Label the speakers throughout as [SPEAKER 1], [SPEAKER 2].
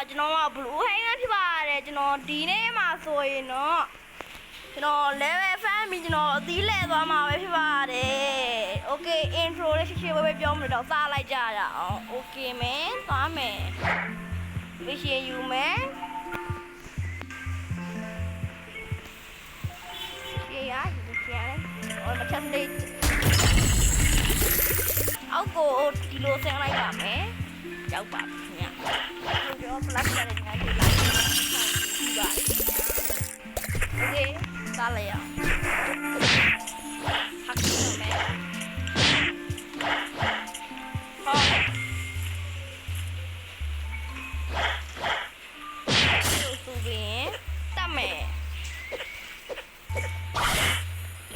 [SPEAKER 1] ကျွန်တော်က blue hanger ဖြစ်ပါတယ်ကျွန်တော်ဒီနေ့မှာဆိုရင်တော့ကျွန်တော် level 5ပြီးကျွန်တော်အသီးလဲသွားမှာပဲဖြစ်ပါတယ် okay intro လေးရှင်းရှင်းပဲပြောမလို့တော့စားလိုက်ကြရအောင် okay မယ်သွားမယ်ဝေးရှင်ယူမယ်ရှေ့ရဒီရှေ့ရတယ်အော်မချက်လေးအောက်ကိုဒီလိုဆင်းလိုက်ပါမယ်ရောက်ပါပြီခင်ဗျာကျွန်တော် flash နဲ့ငါကြည့်လိုက်ပြီးပါโอเคစားလိုက်အောင်ဟက်မယ်ဟောသူပင်တတ်မယ်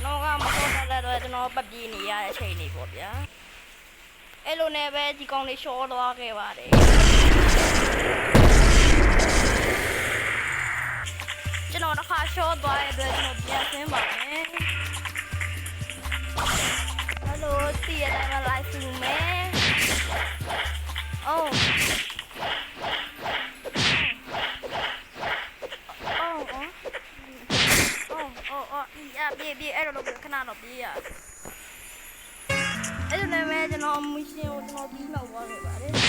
[SPEAKER 1] တော့ကမဟုတ်တဲ့တော့ကျွန်တော်ပတ်ပြေးနေရတဲ့အချိန်လေးပေါ့ဗျာအဲ့လိုနဲ့ပဲဒီကောင်လေးရှော့သွားခဲ့ပါတယ်ကျွန်တော်တစ်ခါရှော့သွားတဲ့အတွက်ကျွန်တော်ပြန်ဆင်းပါမယ်ဟယ်လိုတီးရတိုင်းမှာ live စုမယ်အိုးပြေးအဲ့လိုခဏတော့ပြေးရအဲ့လိုနဲ့ကျွန်တော်မရှင်ကိုကျွန်တော်ပြီးလောက်သွားခဲ့ပါတယ်ဒီ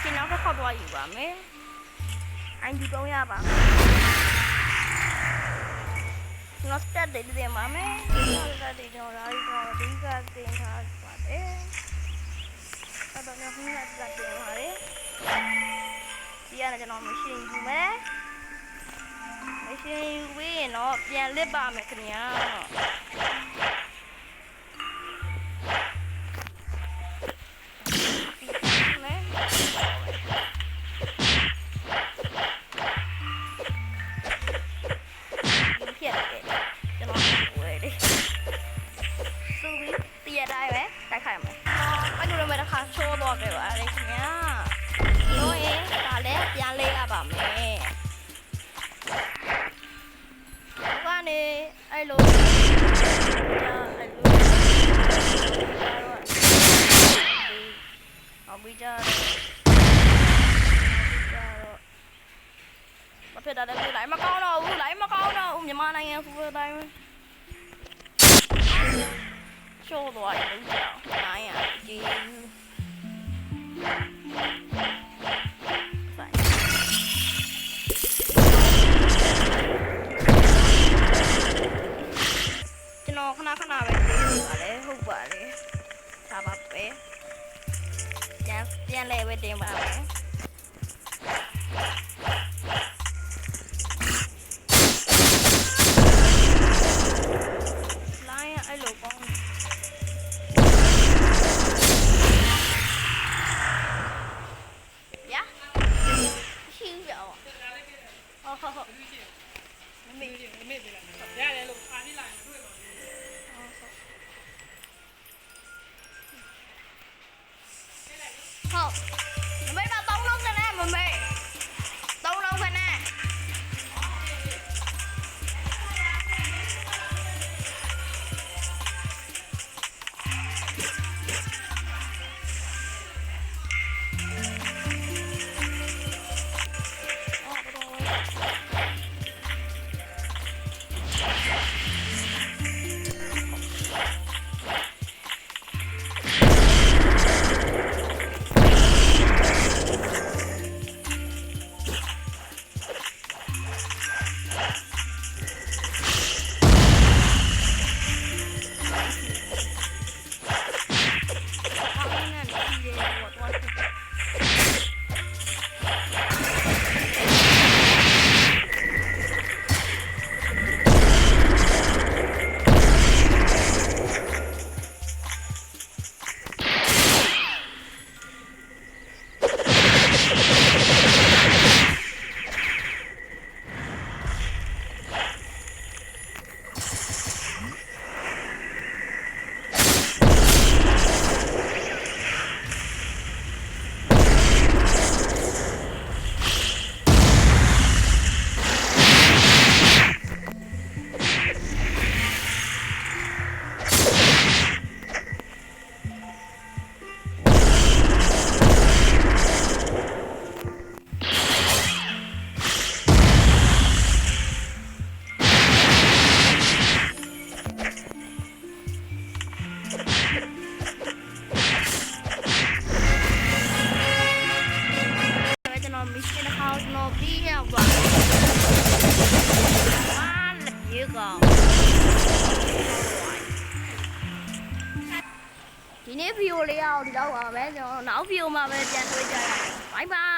[SPEAKER 1] ရှင်နောက်တစ်ခါသွားယူပါမယ်အိုင်ဒီပုံရပါကျွန်တော်စတက်တယ်တင်ပါမယ်စတက်တယ်ကျွန်တော်လာပြီးတော့ဒီကတင်ထားပါတယ်အဲ့တော့ကျွန်တော်ကစတက်တင်ပါတယ်ဒီကနေ့ကျွန်တော်မရှင်ယူမယ်မရှင်ဝေးရင်တော့ပြန်လစ်ပါမယ်ခင်ဗျာချိုးတော့ခဲ့ပါလေခင်ဗျာတို့ရင်ဒါလည်းပြန်လေးရပါမယ်ကနေအဲ့လိုเอาပြီးကြတော့မဖြစ်တာလည်းလိုက်မကောင်းတော့ဘူးလိုက်မကောင်းတော့ဘူးမြန်မာနိုင်ငံဆိုတဲ့အတိုင်းချိုးသွားတယ်လို့ကြောက်နိုင်ရကြီးကျွန်တော်ခဏပဲလေးပါလေဟုတ်ပါလေဒါပါပဲပြန်လဲပဲတင်ပါမယ်လိုင်းအဲ့လိုကောင်းဟုတ်မေးလာရတယ်လို့အားလေးလာရင်တွေ့ပါမယ်ဟုတ်မမေးတော့3လုံးခနဲ့မမေး3လုံးခနဲ့ mission house တော့ပြီးရပါရေကောင်ဒီနေ့ဗီဒီယိုလေးအောင်ဒီတော့ပါပဲကျွန်တော်နောက်ဗီဒီယိုမှာပဲပြန်တွေ့ကြရအောင် bye bye